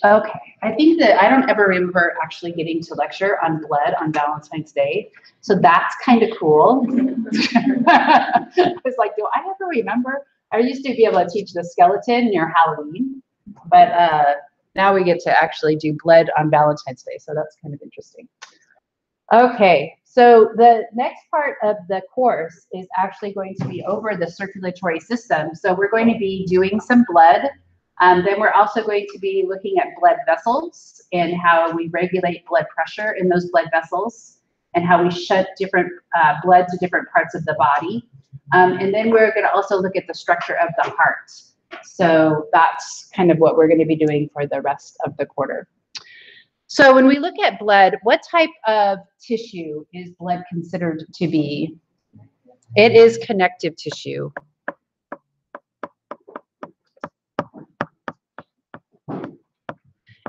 Okay, I think that I don't ever remember actually getting to lecture on blood on Valentine's Day, so that's kind of cool. I was like, do I ever remember? I used to be able to teach the skeleton near Halloween, but now we get to actually do blood on Valentine's Day, so that's kind of interesting. Okay, so the next part of the course is actually going to be over the circulatory system. So we're going to be doing some blood. Then we're also going to be looking at blood vessels and how we regulate blood pressure in those blood vessels and how we shunt different blood to different parts of the body. And then we're going to also look at the structure of the heart. So that's kind of what we're going to be doing for the rest of the quarter. So when we look at blood, what type of tissue is blood considered to be? It is connective tissue.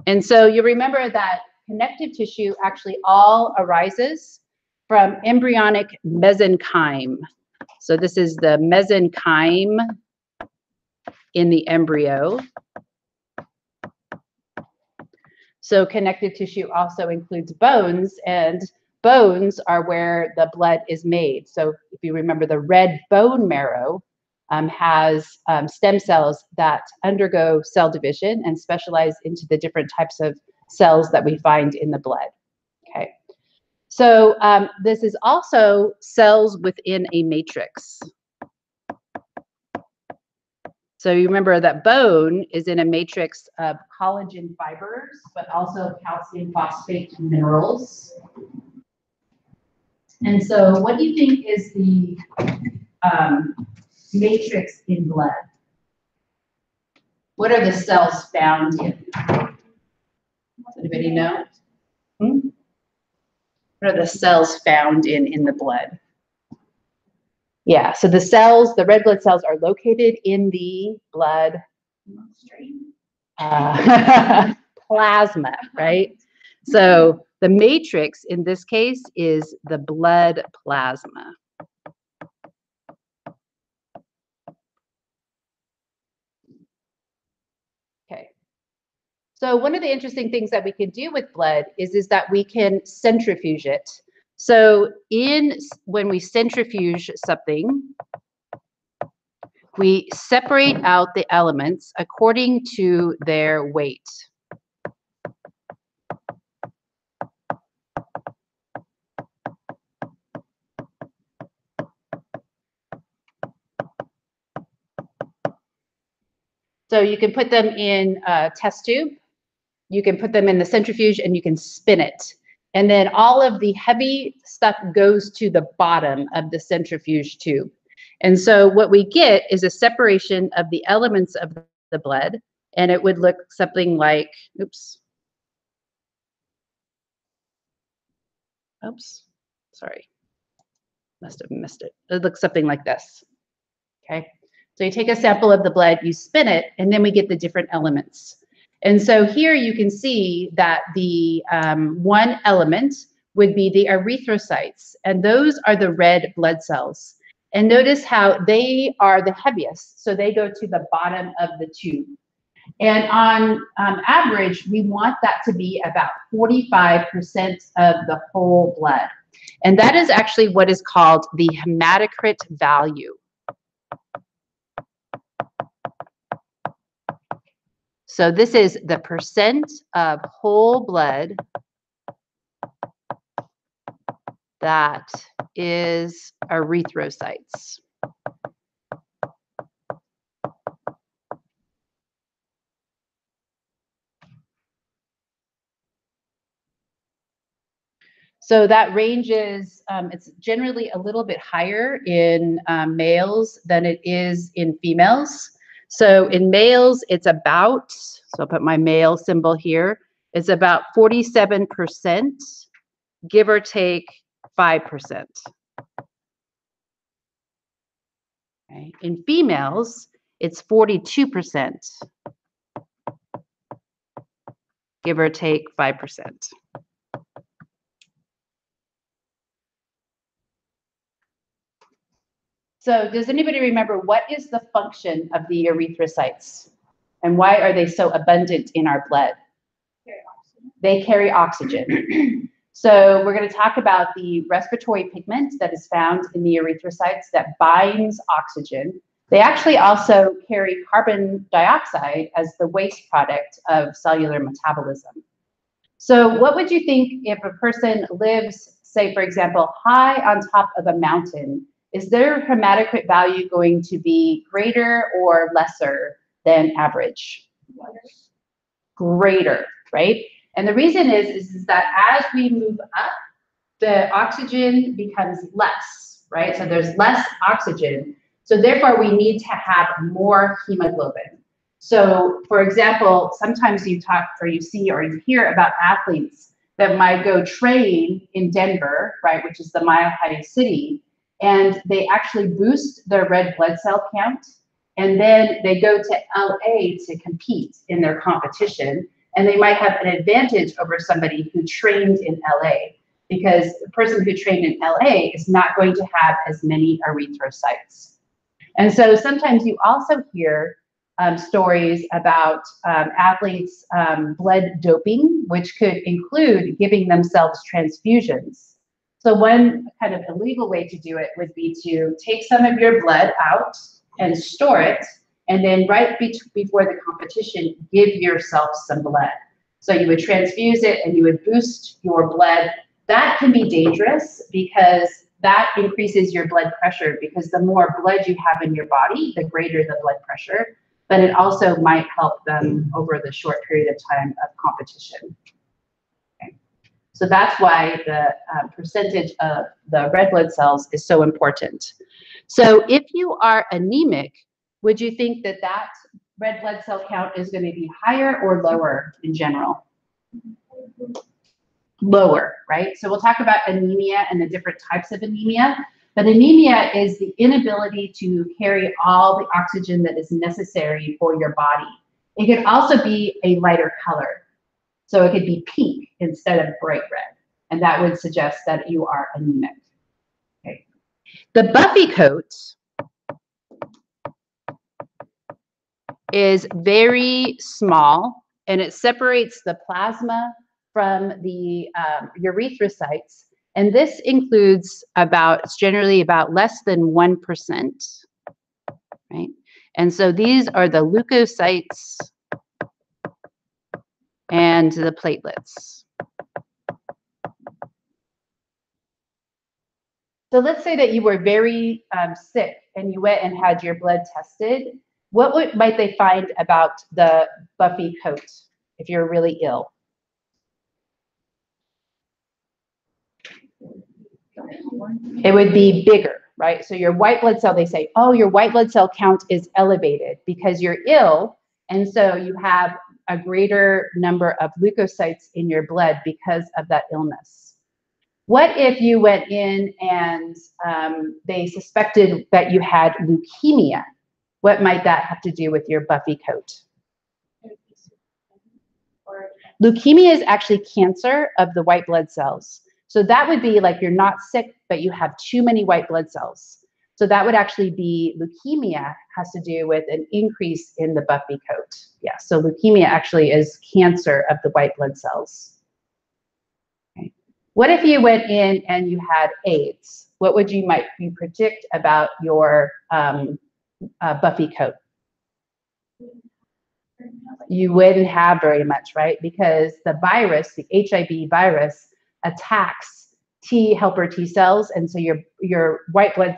And so you remember that connective tissue actually all arises from embryonic mesenchyme. So this is the mesenchyme in the embryo. So connective tissue also includes bones, and bones are where the blood is made. So if you remember, the red bone marrow has stem cells that undergo cell division and specialize into the different types of cells that we find in the blood. Okay, so this is also cells within a matrix. So you remember that bone is in a matrix of collagen fibers, but also calcium phosphate minerals. And so what do you think is the matrix in blood? What are the cells found in? Does anybody know? What are the cells found in the blood? Yeah, so the cells, the red blood cells, are located in the blood plasma, right? So the matrix in this case is the blood plasma. Okay. So one of the interesting things that we can do with blood is that we can centrifuge it. So when we centrifuge something, we separate out the elements according to their weight. So you can put them in a test tube, you can put them in the centrifuge, and you can spin it. And then all of the heavy stuff goes to the bottom of the centrifuge tube. And so what we get is a separation of the elements of the blood, and it would look something like, sorry, must have missed it. It looks something like this, okay? So you take a sample of the blood, you spin it, and then we get the different elements. And so here you can see that the one element would be the erythrocytes, and those are the red blood cells. And notice how they are the heaviest, so they go to the bottom of the tube. And on average, we want that to be about 45% of the whole blood. And that is actually what is called the hematocrit value. So this is the percent of whole blood that is erythrocytes. So that ranges, it's generally a little bit higher in males than it is in females. So in males, it's about, so I'll put my male symbol here, it's about 47%, give or take 5%. Okay. In females, it's 42%, give or take 5%. So does anybody remember what is the function of the erythrocytes and why are they so abundant in our blood? they carry oxygen. So we're going to talk about the respiratory pigment that is found in the erythrocytes that binds oxygen. They actually also carry carbon dioxide as the waste product of cellular metabolism. So what would you think if a person lives, say, for example, high on top of a mountain? Is their hematocrit value going to be greater or lesser than average? Greater, right? And the reason is that as we move up, the oxygen becomes less, right? So there's less oxygen. So therefore, we need to have more hemoglobin. So for example, sometimes you talk or you see or you hear about athletes that might go train in Denver, right, which is the Mile High city, and they actually boost their red blood cell count, and then they go to LA to compete in their competition, and they might have an advantage over somebody who trained in LA, because the person who trained in LA is not going to have as many erythrocytes. And so sometimes you also hear stories about athletes' blood doping, which could include giving themselves transfusions. So one kind of illegal way to do it would be to take some of your blood out and store it, and then right before the competition, give yourself some blood. So you would transfuse it and you would boost your blood. That can be dangerous because that increases your blood pressure, because the more blood you have in your body, the greater the blood pressure, but it also might help them over the short period of time of competition. Okay. So that's why the percentage of the red blood cells is so important. So if you are anemic, would you think that that red blood cell count is going to be higher or lower in general? Lower, right? So we'll talk about anemia and the different types of anemia. But anemia is the inability to carry all the oxygen that is necessary for your body. It could also be a lighter color. So it could be pink instead of bright red. And that would suggest that you are anemic. Okay. The buffy coat is very small, and it separates the plasma from the erythrocytes. And this includes it's generally about less than 1%, right? And so these are the leukocytes and the platelets. So let's say that you were very sick and you went and had your blood tested. What might they find about the buffy coat if you're really ill? It would be bigger, right? So your white blood cell, they say, oh, your white blood cell count is elevated because you're ill, and so you have a greater number of leukocytes in your blood because of that illness. What if you went in and they suspected that you had leukemia? What might that have to do with your buffy coat? Leukemia is actually cancer of the white blood cells. So that would be like you're not sick, but you have too many white blood cells. So that would actually be leukemia, has to do with an increase in the buffy coat. Yeah, so leukemia actually is cancer of the white blood cells. Okay. What if you went in and you had AIDS? What would you predict about your buffy coat? You wouldn't have very much, right? Because the virus, the HIV virus, attacks T helper T cells, and so your white blood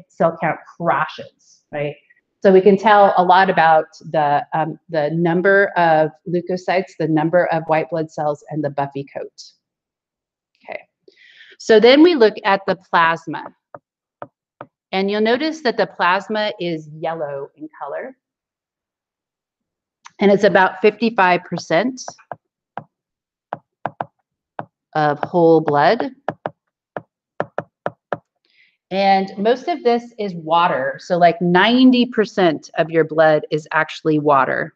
cell count crashes, right? So we can tell a lot about the number of leukocytes, the number of white blood cells, and the buffy coat. Okay, so then we look at the plasma, and you'll notice that the plasma is yellow in color. And it's about 55% of whole blood. And most of this is water. So like 90% of your blood is actually water.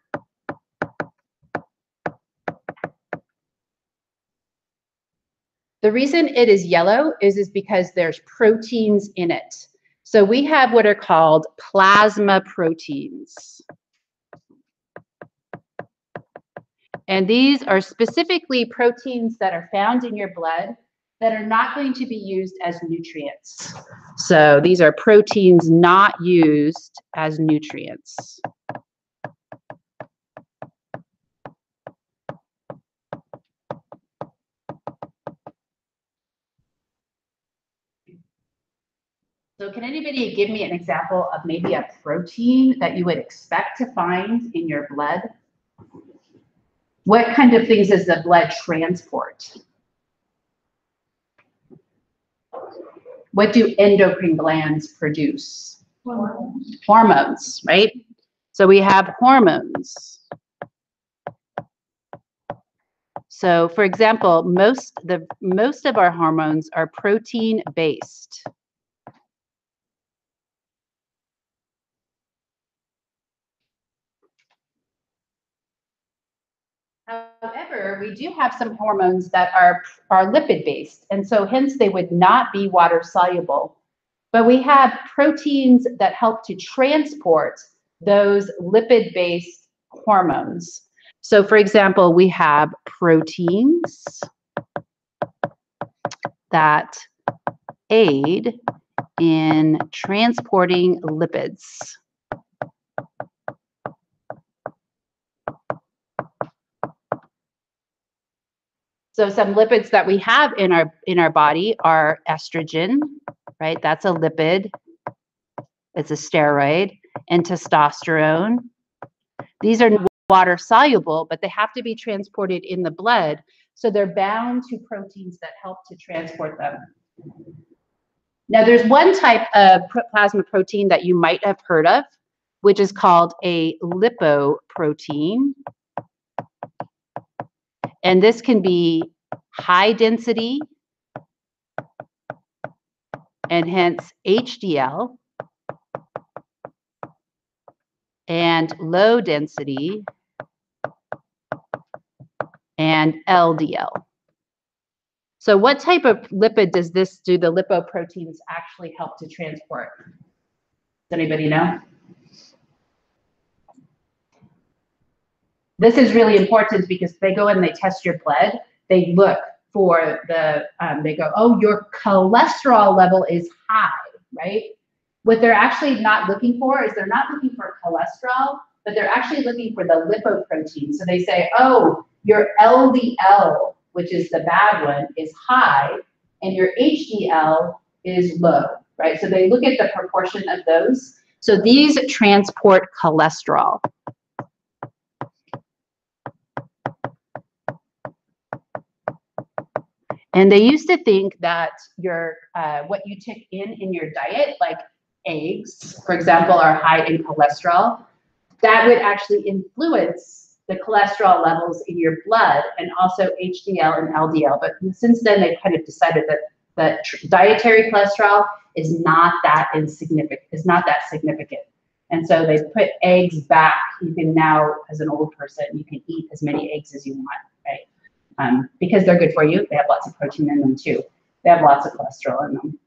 The reason it is yellow is because there's proteins in it. So we have what are called plasma proteins. And these are specifically proteins that are found in your blood that are not going to be used as nutrients. So these are proteins not used as nutrients. So can anybody give me an example of maybe a protein that you would expect to find in your blood? What kind of things does the blood transport? What do endocrine glands produce? Hormones. Hormones, right? So we have hormones. So for example, most of our hormones are protein based. However, we do have some hormones that are lipid-based, and so hence they would not be water-soluble. But we have proteins that help to transport those lipid-based hormones. So for example, we have proteins that aid in transporting lipids. So some lipids that we have in our body are estrogen, right? That's a lipid. It's a steroid. And testosterone. These are water soluble, but they have to be transported in the blood. So they're bound to proteins that help to transport them. Now there's one type of plasma protein that you might have heard of, which is called a lipoprotein. And this can be high density, and hence HDL, and low density, and LDL. So what type of lipid do the lipoproteins actually help to transport? Does anybody know? This is really important because they go and they test your blood. They look for they go, oh, your cholesterol level is high, right? What they're actually not looking for is they're not looking for cholesterol, but they're actually looking for the lipoprotein. So they say, oh, your LDL, which is the bad one, is high, and your HDL is low, right? So they look at the proportion of those. So these transport cholesterol. And they used to think that your what you took in your diet, like eggs, for example, are high in cholesterol. That would actually influence the cholesterol levels in your blood and also HDL and LDL. But since then, they've kind of decided that dietary cholesterol is not that significant. And so they put eggs back. You can now, as an old person, you can eat as many eggs as you want, right? Because they're good for you. They have lots of protein in them too. They have lots of cholesterol in them.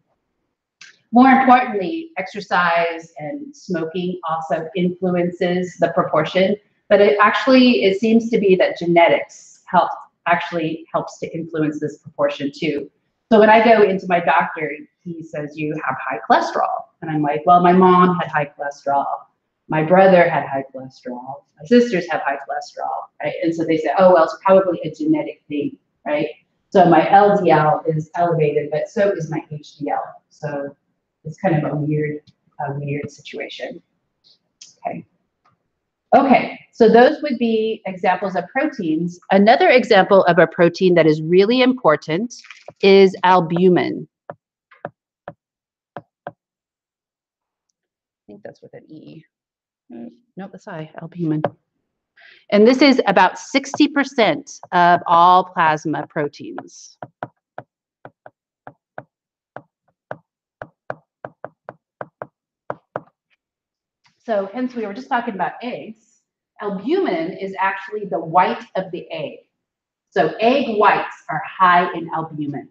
More importantly, exercise and smoking also influences the proportion, but it seems to be that genetics helps to influence this proportion too. So when I go into my doctor, he says, you have high cholesterol. And I'm like, well, my mom had high cholesterol. My brother had high cholesterol. My sisters have high cholesterol, right? And so they say, oh, well, it's probably a genetic thing, right? So my LDL is elevated, but so is my HDL. So it's kind of a weird situation. Okay, so those would be examples of proteins. Another example of a protein that is really important is albumin. I think that's with an E. Nope, that's I, albumin. And this is about 60% of all plasma proteins. So hence we were just talking about eggs. Albumin is actually the white of the egg. So egg whites are high in albumin.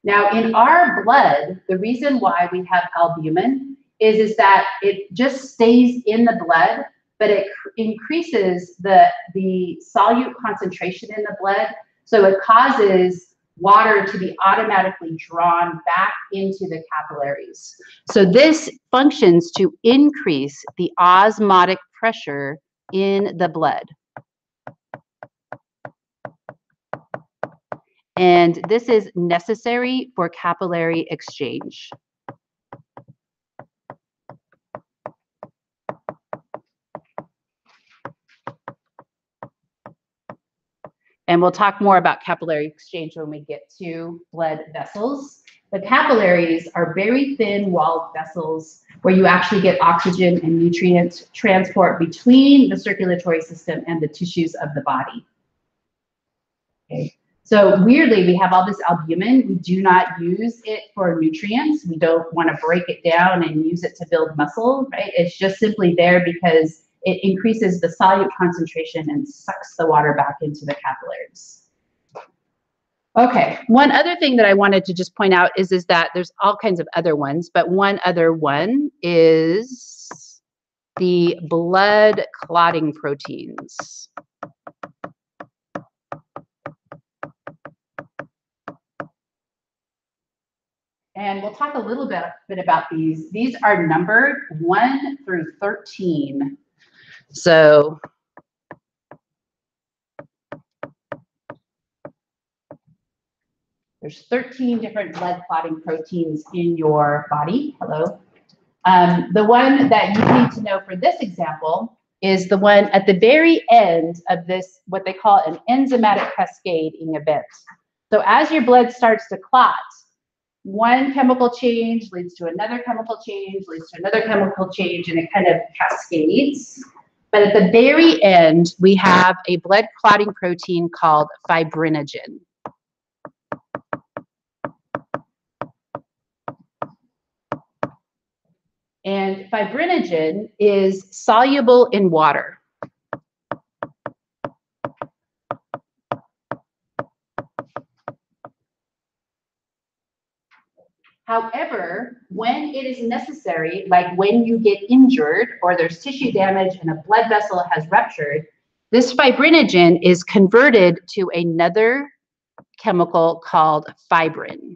Now in our blood, the reason why we have albumin is that it just stays in the blood but it increases the solute concentration in the blood. So it causes water to be automatically drawn back into the capillaries. So this functions to increase the osmotic pressure in the blood. And this is necessary for capillary exchange. And we'll talk more about capillary exchange when we get to blood vessels. The capillaries are very thin walled vessels where you actually get oxygen and nutrient transport between the circulatory system and the tissues of the body. Okay. So weirdly, we have all this albumin. We do not use it for nutrients. We don't want to break it down and use it to build muscle, right? It's just simply there because it increases the solute concentration and sucks the water back into the capillaries. Okay, one other thing that I wanted to just point out is that there's all kinds of other ones, but one other one is the blood clotting proteins. And we'll talk a little bit about these. These are numbered 1 through 13. So there's 13 different blood clotting proteins in your body. Hello. The one that you need to know for this example is the one at the very end of this, what they call an enzymatic cascading event. So as your blood starts to clot, one chemical change leads to another chemical change, leads to another chemical change, and it kind of cascades. But at the very end, we have a blood clotting protein called fibrinogen. And fibrinogen is soluble in water. However, when it is necessary, like when you get injured or there's tissue damage and a blood vessel has ruptured, this fibrinogen is converted to another chemical called fibrin.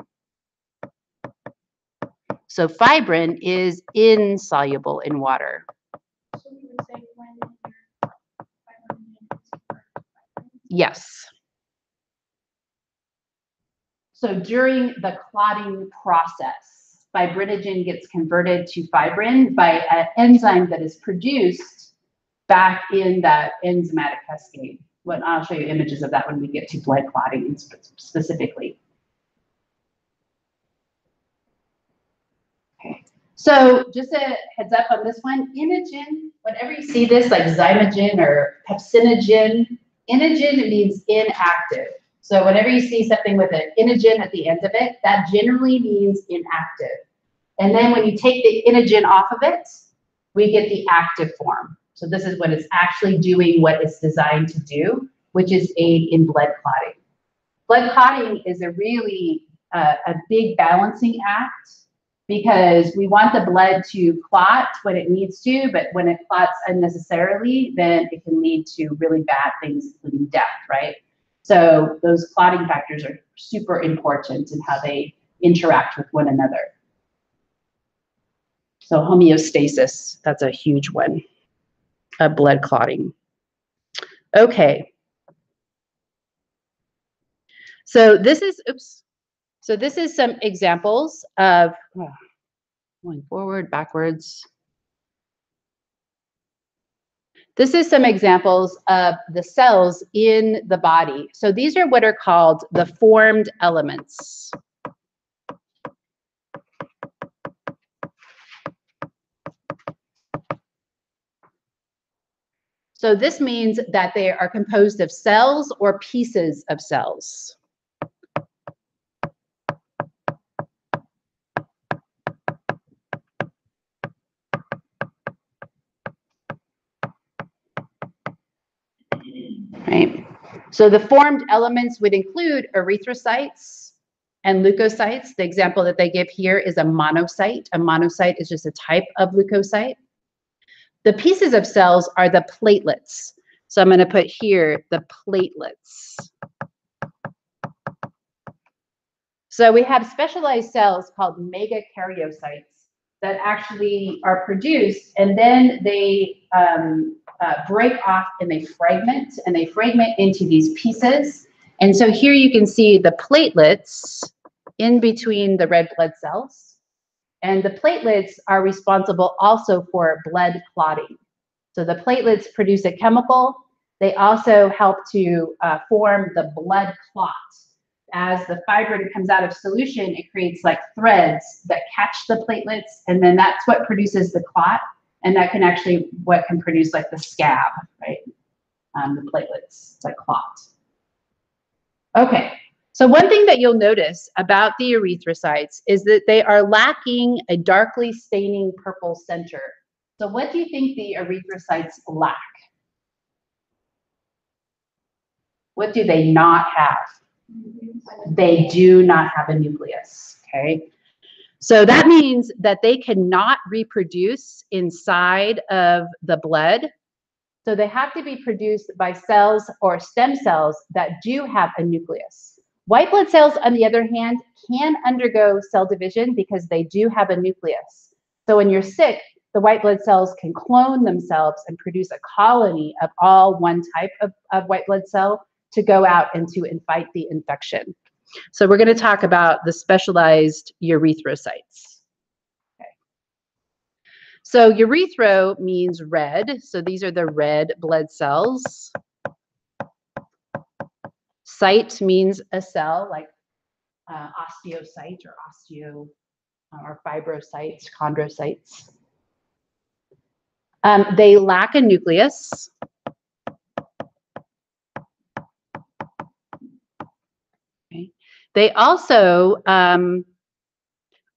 So fibrin is insoluble in water. So you would say when your fibrinogen is converted to fibrin? Yes. So during the clotting process, fibrinogen gets converted to fibrin by an enzyme that is produced back in that enzymatic cascade. I'll show you images of that when we get to blood clotting specifically. Okay. So just a heads up on this one, inogen, whenever you see this like zymogen or pepsinogen, inogen means inactive. So whenever you see something with an inogen at the end of it, that generally means inactive. And then when you take the inogen off of it, we get the active form. So this is when it's actually doing what it's designed to do, which is aid in blood clotting. Blood clotting is a really a big balancing act because we want the blood to clot when it needs to, but when it clots unnecessarily, then it can lead to really bad things, including death, right? So those clotting factors are super important in how they interact with one another. So homeostasis, that's a huge one, blood clotting. Okay. So this is, So this is some examples of, going forward, backwards. This is some examples of the cells in the body. So these are what are called the formed elements. So this means that they are composed of cells or pieces of cells. Right. So the formed elements would include erythrocytes and leukocytes. The example that they give here is a monocyte. A monocyte is just a type of leukocyte. The pieces of cells are the platelets. So I'm going to put here the platelets. So we have specialized cells called megakaryocytes that actually are produced, and then they break off and they fragment into these pieces. And so here you can see the platelets in between the red blood cells. And the platelets are responsible also for blood clotting. So the platelets produce a chemical. They also help to form the blood clot. As the fibrin comes out of solution, it creates like threads that catch the platelets, and then that's what produces the clot, and that can actually what can produce like the scab, right? The platelets, it's like clot. Okay, so one thing that you'll notice about the erythrocytes is that they are lacking a darkly staining purple center. So what do you think the erythrocytes lack? What do they not have? They do not have a nucleus, okay? So that means that they cannot reproduce inside of the blood. So they have to be produced by cells or stem cells that do have a nucleus. White blood cells, on the other hand, can undergo cell division because they do have a nucleus. So when you're sick, the white blood cells can clone themselves and produce a colony of all one type of white blood cell to go out and to fight the infection. So we're going to talk about the specialized erythrocytes. Okay. So erythro means red. So these are the red blood cells. Cyte means a cell, like osteocyte or fibrocytes, chondrocytes. They lack a nucleus. Okay. They also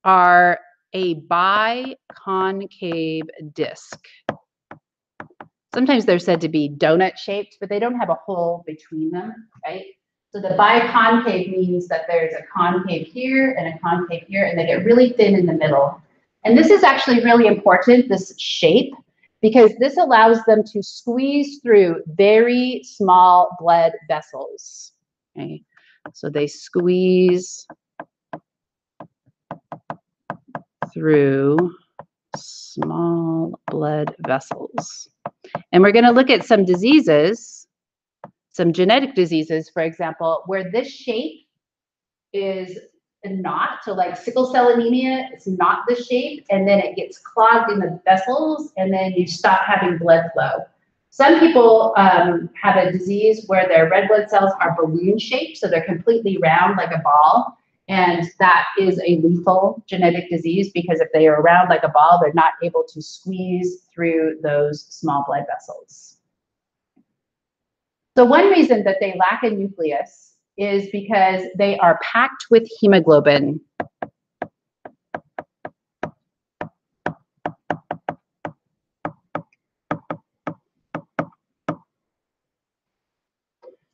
are a biconcave disc. Sometimes they're said to be donut-shaped, but they don't have a hole between them, right? So the biconcave means that there's a concave here and a concave here, and they get really thin in the middle. And this is actually really important, this shape, because this allows them to squeeze through very small blood vessels. Okay? So they squeeze through small blood vessels. And we're going to look at some diseases, some genetic diseases, for example, where this shape is not, so like sickle cell anemia, it's not the shape, and then it gets clogged in the vessels, and then you stop having blood flow. Some people have a disease where their red blood cells are balloon shaped, so they're completely round like a ball, and that is a lethal genetic disease because if they are round like a ball, they're not able to squeeze through those small blood vessels. So one reason that they lack a nucleus is because they are packed with hemoglobin.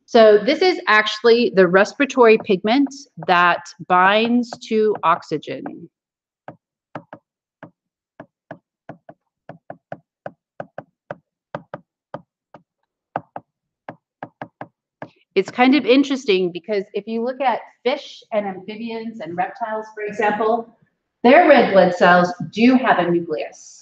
So this is actually the respiratory pigment that binds to oxygen. It's kind of interesting because if you look at fish and amphibians and reptiles, for example, their red blood cells do have a nucleus.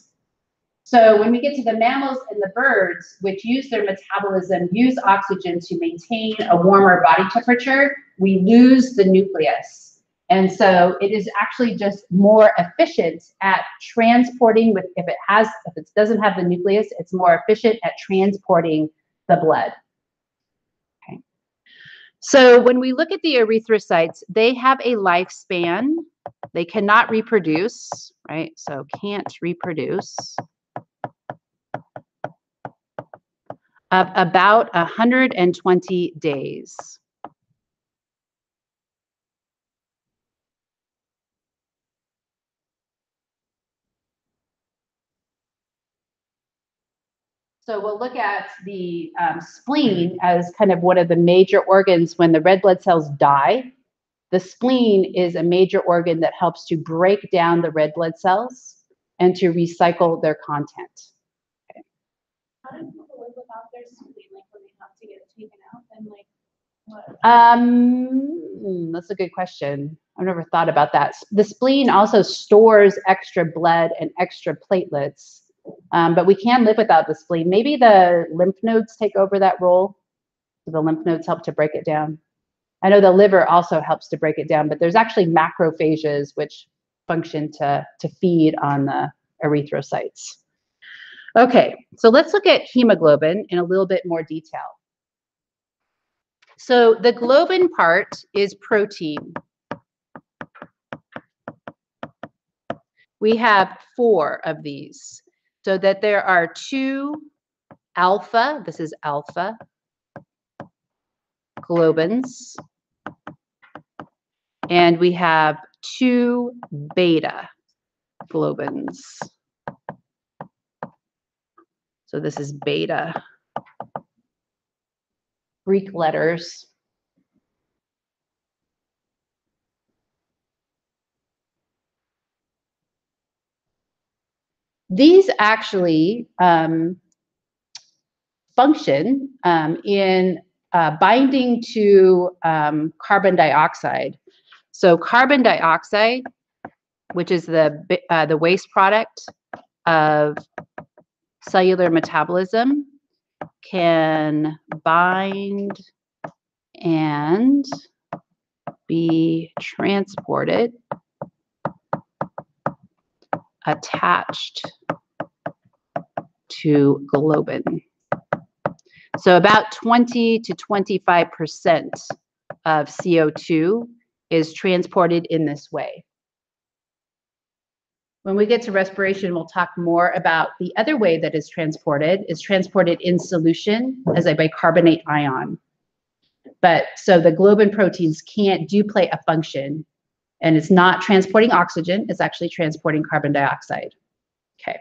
So when we get to the mammals and the birds, which use their metabolism, use oxygen to maintain a warmer body temperature, we lose the nucleus. And so it is actually just more efficient at transporting with, if it doesn't have the nucleus, it's more efficient at transporting the blood. Okay. So when we look at the erythrocytes, they have a lifespan. They cannot reproduce, right? So can't reproduce. Of about 120 days. So we'll look at the spleen as kind of one of the major organs when the red blood cells die. The spleen is a major organ that helps to break down the red blood cells and to recycle their content. Okay. How do people live without their spleen, like when they have to get it taken out, and like what? That's a good question. I've never thought about that. The spleen also stores extra blood and extra platelets, but we can live without the spleen. Maybe the lymph nodes take over that role. So the lymph nodes help to break it down. I know the liver also helps to break it down, but there's actually macrophages which function to feed on the erythrocytes. Okay, so let's look at hemoglobin in a little bit more detail. So the globin part is protein. We have 4 of these, so that there are 2 alpha, this is alpha, globins, and we have 2 beta globins. So this is beta, Greek letters. These actually function in binding to carbon dioxide. So carbon dioxide, which is the waste product of cellular metabolism, can bind and be transported, attached to globin. So about 20 to 25% of CO2 is transported in this way. When we get to respiration, we'll talk more about the other way that is transported in solution as a bicarbonate ion. But so the globin proteins do play a function, and it's not transporting oxygen, it's actually transporting carbon dioxide. Okay.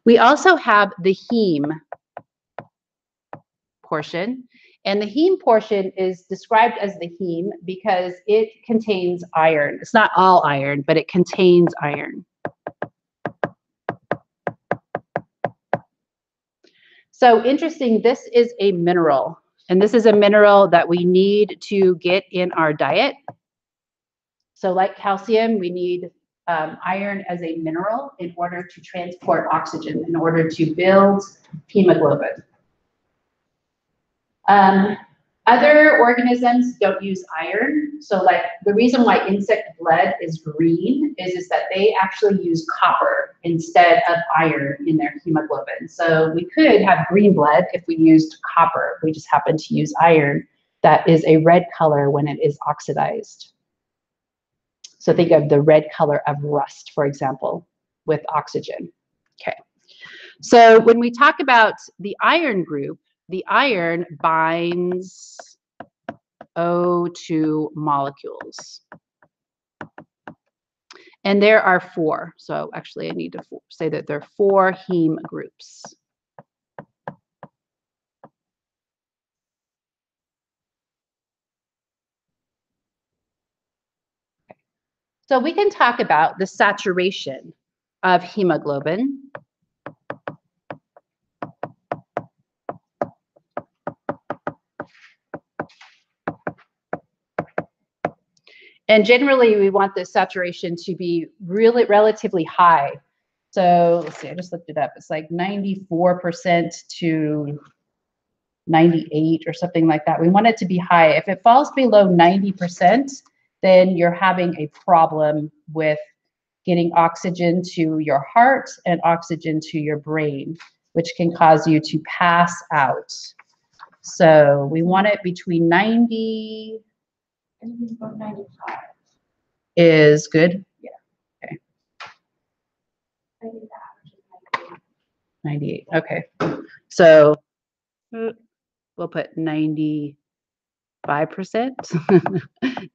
We also have the heme portion, and the heme portion is described as the heme because it contains iron. It's not all iron, but it contains iron. So interesting, this is a mineral, and this is a mineral that we need to get in our diet. So like calcium, we need iron as a mineral in order to transport oxygen, in order to build hemoglobin. Other organisms don't use iron. So like the reason why insect blood is green is that they actually use copper instead of iron in their hemoglobin. So we could have green blood if we used copper. We just happen to use iron. That is a red color when it is oxidized. So think of the red color of rust, for example, with oxygen. Okay. So when we talk about the iron group, the iron binds O2 molecules. And there are 4. So actually I need to say that there are 4 heme groups. Okay. So we can talk about the saturation of hemoglobin. And generally, we want the saturation to be really relatively high. So let's see, I just looked it up. It's like 94% to 98 or something like that. We want it to be high. If it falls below 90%, then you're having a problem with getting oxygen to your heart and oxygen to your brain, which can cause you to pass out. So we want it between 90. About 95. Is good? Yeah. Okay. I think the average is 98. 98. Okay. So we'll put 95%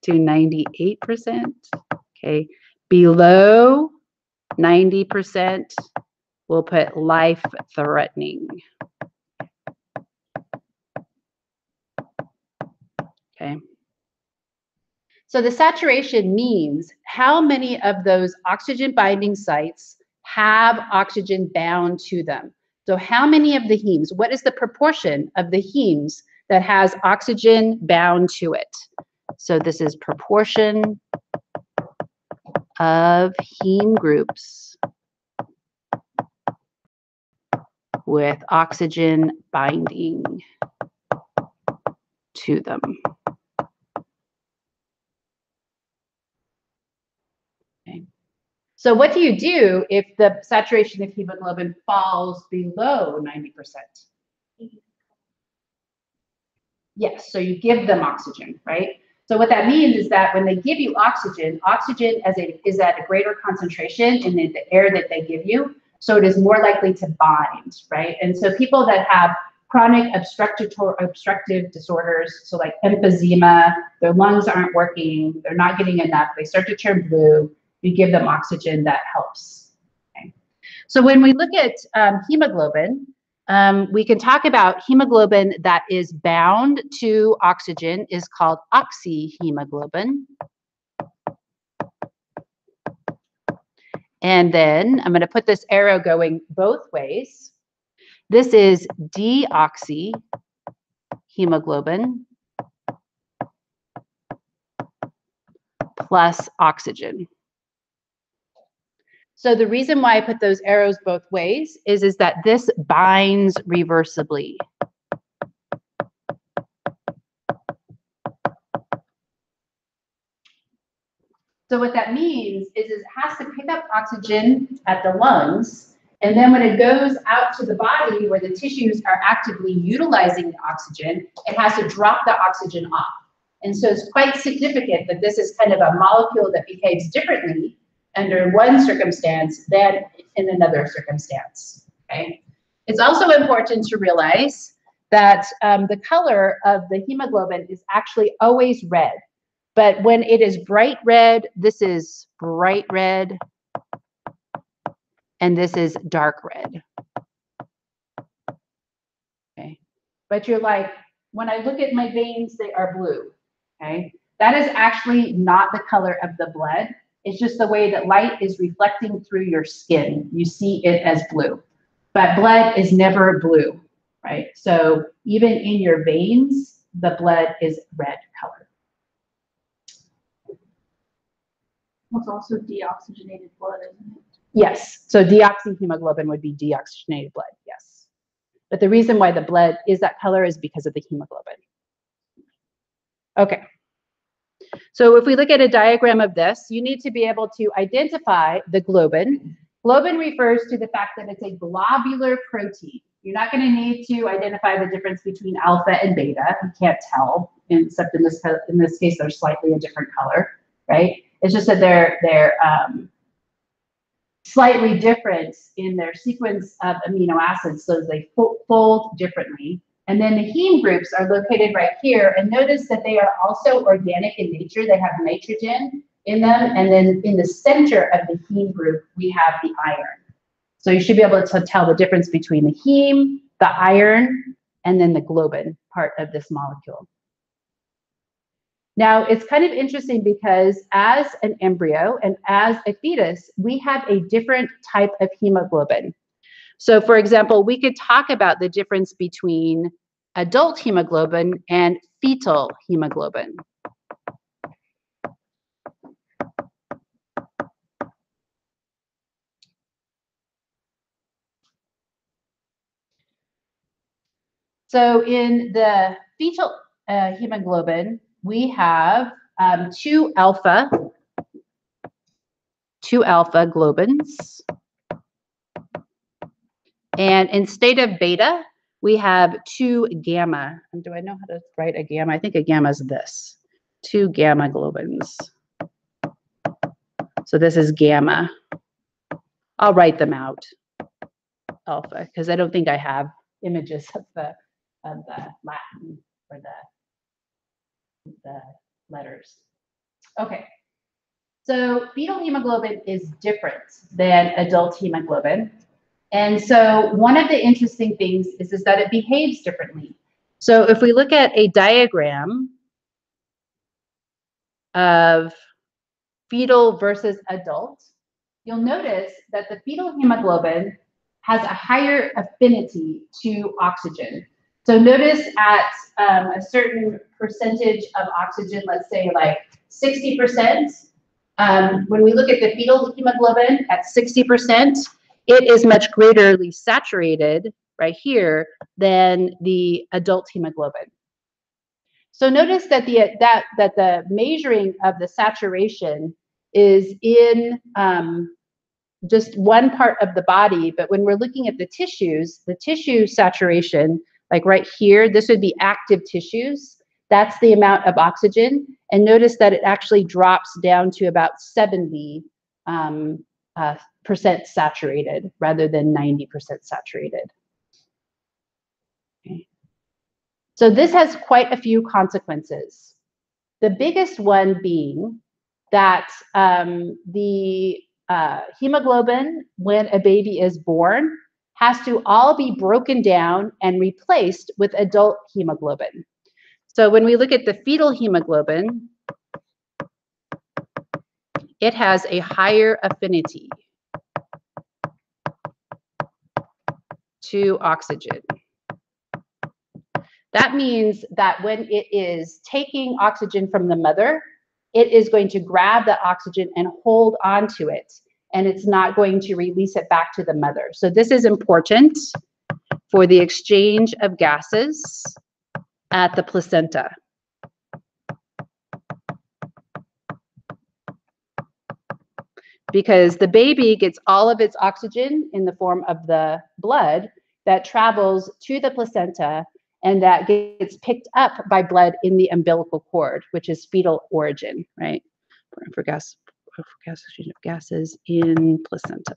to 98%. Okay. Below 90%, we'll put life-threatening. Okay. So the saturation means how many of those oxygen binding sites have oxygen bound to them. So how many of the hemes, what is the proportion of the hemes that has oxygen bound to it? So this is proportion of heme groups with oxygen binding to them. Okay. So what do you do if the saturation of hemoglobin falls below 90%? Yes, so you give them oxygen, right? So what that means is that when they give you oxygen, oxygen is at a greater concentration in the air that they give you, so it is more likely to bind, right? And so people that have chronic obstructive disorders, so like emphysema, their lungs aren't working, they're not getting enough, they start to turn blue, you give them oxygen, that helps. Okay. So when we look at hemoglobin, we can talk about hemoglobin that is bound to oxygen is called oxyhemoglobin. And then I'm going to put this arrow going both ways. This is deoxyhemoglobin plus oxygen. So the reason why I put those arrows both ways is that this binds reversibly. So what that means is it has to pick up oxygen at the lungs, and then when it goes out to the body where the tissues are actively utilizing the oxygen, it has to drop the oxygen off. And so it's quite significant that this is kind of a molecule that behaves differently under one circumstance than in another circumstance, okay? It's also important to realize that the color of the hemoglobin is actually always red. But when it is bright red, this is bright red, and this is dark red. Okay. But you're like, when I look at my veins, they are blue. Okay. That is actually not the color of the blood. It's just the way that light is reflecting through your skin. You see it as blue. But blood is never blue, right? So even in your veins, the blood is red color. It's also deoxygenated blood, isn't it? Yes, so deoxyhemoglobin would be deoxygenated blood, yes. But the reason why the blood is that color is because of the hemoglobin. Okay, so if we look at a diagram of this, you need to be able to identify the globin. Globin refers to the fact that it's a globular protein. You're not going to need to identify the difference between alpha and beta. You can't tell, except in this case, they're slightly a different color, right? It's just that they're slightly different in their sequence of amino acids, so they fold differently. And then the heme groups are located right here, and notice that they are also organic in nature. They have nitrogen in them, and then in the center of the heme group, we have the iron. So you should be able to tell the difference between the heme, the iron, and then the globin part of this molecule. Now, it's kind of interesting because as an embryo and as a fetus, we have a different type of hemoglobin. So, for example, we could talk about the difference between adult hemoglobin and fetal hemoglobin. So, in the fetal hemoglobin, we have two alpha globins. And instead of beta, we have two gamma. And do I know how to write a gamma? I think a gamma is this. Two gamma globins. So this is gamma. I'll write them out. Alpha, because I don't think I have images of the Latin or the letters. Okay. So fetal hemoglobin is different than adult hemoglobin. And so one of the interesting things is that it behaves differently. So if we look at a diagram of fetal versus adult, you'll notice that the fetal hemoglobin has a higher affinity to oxygen. So notice at a certain percentage of oxygen, let's say like 60%, when we look at the fetal hemoglobin at 60%, it is much greaterly saturated right here than the adult hemoglobin. So notice that the measuring of the saturation is in just one part of the body, but when we're looking at the tissue saturation, like right here, this would be active tissues. That's the amount of oxygen. And notice that it actually drops down to about 70% saturated rather than 90% saturated. Okay. So this has quite a few consequences. The biggest one being that the hemoglobin, when a baby is born, has to all be broken down and replaced with adult hemoglobin. So when we look at the fetal hemoglobin, it has a higher affinity to oxygen. That means that when it is taking oxygen from the mother, it is going to grab the oxygen and hold on to it, and it's not going to release it back to the mother. So this is important for the exchange of gases at the placenta. Because the baby gets all of its oxygen in the form of the blood that travels to the placenta, and that gets picked up by blood in the umbilical cord, which is fetal origin, right? For gas exchange of gases in placenta.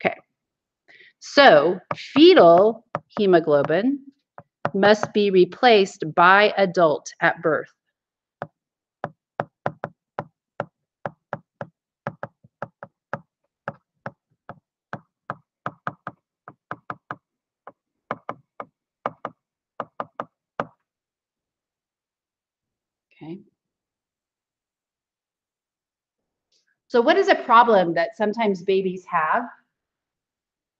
Okay. So fetal hemoglobin must be replaced by adult at birth. Okay. So what is a problem that sometimes babies have?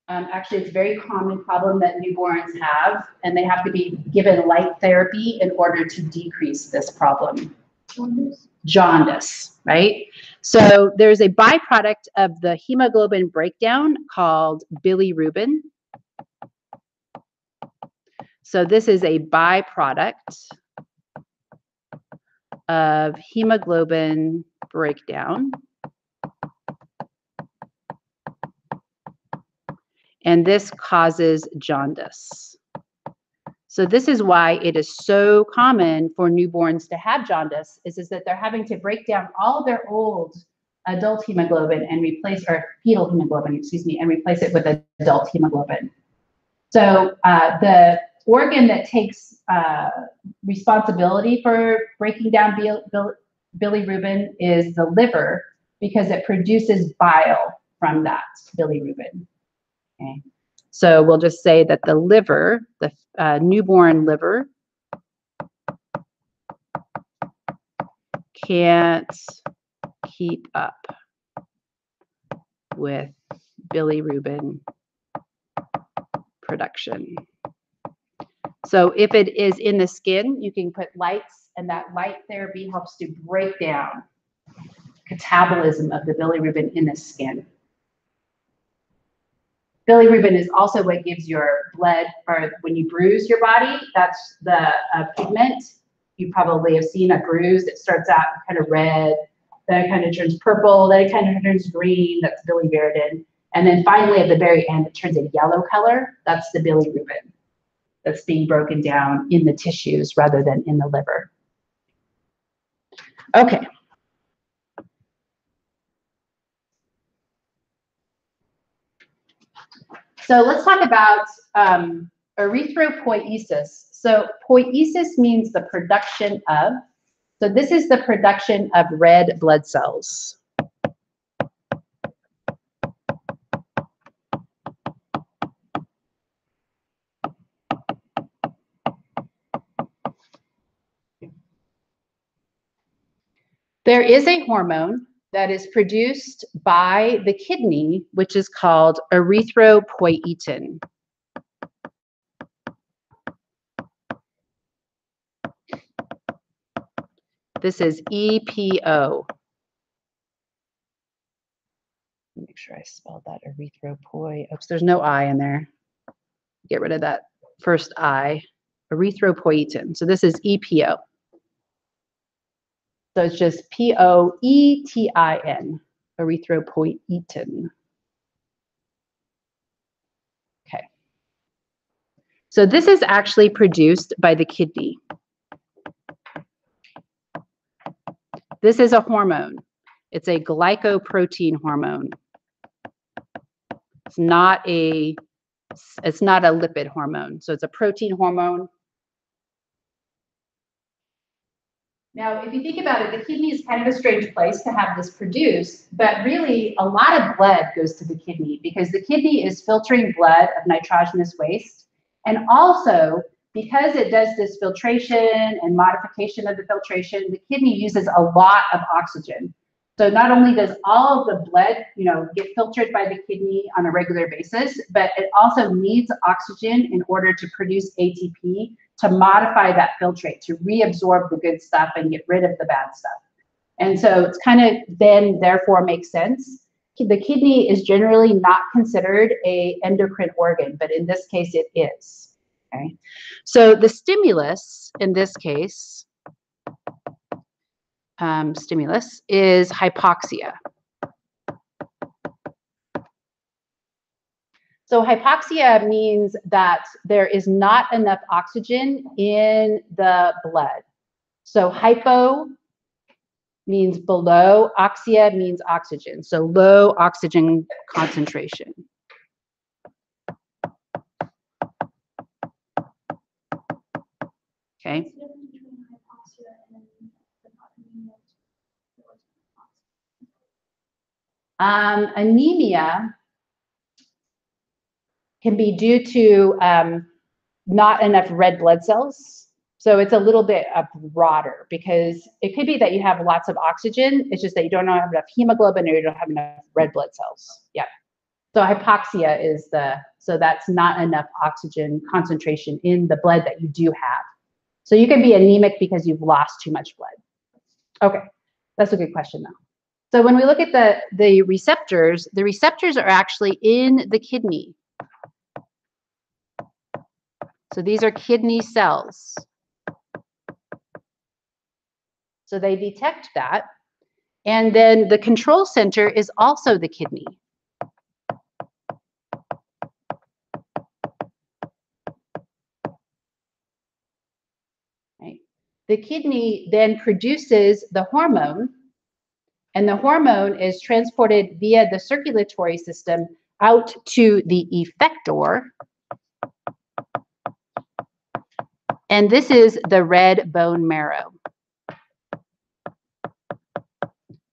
Actually, it's a very common problem that newborns have, and they have to be given light therapy in order to decrease this problem. Jaundice, right? So there's a byproduct of the hemoglobin breakdown called bilirubin. So this is a byproduct of hemoglobin breakdown. And this causes jaundice. So this is why it is so common for newborns to have jaundice, is that they're having to break down all their old adult hemoglobin and replace, or fetal hemoglobin, excuse me, and replace it with adult hemoglobin. So the organ that takes responsibility for breaking down bilirubin is the liver, because it produces bile from that bilirubin. Okay. So we'll just say that the liver, the newborn liver, can't keep up with bilirubin production. So if it is in the skin, you can put lights, and that light therapy helps to break down catabolism of the bilirubin in the skin. Bilirubin is also what gives your blood, or when you bruise your body, that's the pigment. You probably have seen a bruise that starts out kind of red, then it kind of turns purple, then it kind of turns green, that's biliverdin. And then finally at the very end, it turns a yellow color, that's the bilirubin that's being broken down in the tissues rather than in the liver. Okay. So let's talk about erythropoiesis. So poiesis means the production of. So this is the production of red blood cells. There is a hormone that is produced by the kidney, which is called erythropoietin. This is EPO. Make sure I spelled that oops, there's no I in there. Get rid of that first I. Erythropoietin. So this is EPO. So it's just POETIN, erythropoietin. Okay. So this is actually produced by the kidney. This is a hormone. It's a glycoprotein hormone. It's not a lipid hormone. So it's a protein hormone. Now, if you think about it, the kidney is kind of a strange place to have this produced, but really a lot of blood goes to the kidney because the kidney is filtering blood of nitrogenous waste. And also, because it does this filtration and modification of the filtration, the kidney uses a lot of oxygen. So not only does all of the blood, get filtered by the kidney on a regular basis, but it also needs oxygen in order to produce ATP to modify that filtrate, to reabsorb the good stuff and get rid of the bad stuff. And so it's kind of then therefore makes sense. The kidney is generally not considered an endocrine organ, but in this case it is. Okay. So the stimulus in this case, stimulus is hypoxia. So hypoxia means that there is not enough oxygen in the blood. So hypo means below, oxia means oxygen. So low oxygen concentration. Okay. Anemia can be due to not enough red blood cells. So it's a little bit broader because it could be that you have lots of oxygen. It's just that you don't have enough hemoglobin or you don't have enough red blood cells. Yeah. So hypoxia is so that's not enough oxygen concentration in the blood that you do have. So you can be anemic because you've lost too much blood. Okay, that's a good question though. So when we look at the receptors are actually in the kidney. So these are kidney cells. So they detect that. And then the control center is also the kidney. Right. The kidney then produces the hormone, and the hormone is transported via the circulatory system out to the effector. And this is the red bone marrow.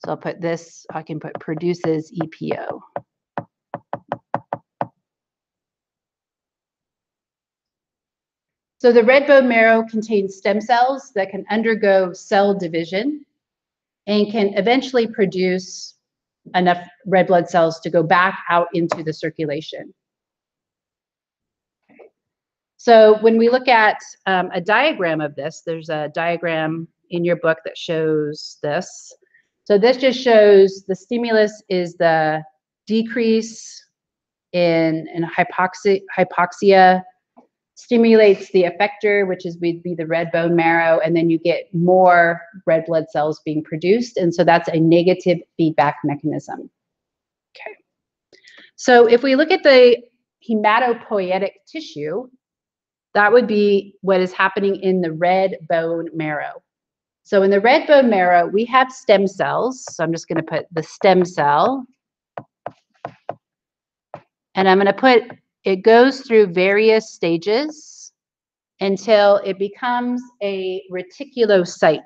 So I'll put this, I can put produces EPO. So the red bone marrow contains stem cells that can undergo cell division and can eventually produce enough red blood cells to go back out into the circulation. So when we look at a diagram of this, there's a diagram in your book that shows this. So this just shows the stimulus is the decrease in hypoxia, stimulates the effector, which would be the red bone marrow, and then you get more red blood cells being produced. And so that's a negative feedback mechanism. Okay. So if we look at the hematopoietic tissue, that would be what is happening in the red bone marrow. So in the red bone marrow, we have stem cells. So I'm just going to put the stem cell. And I'm going to put, it goes through various stages until it becomes a reticulocyte.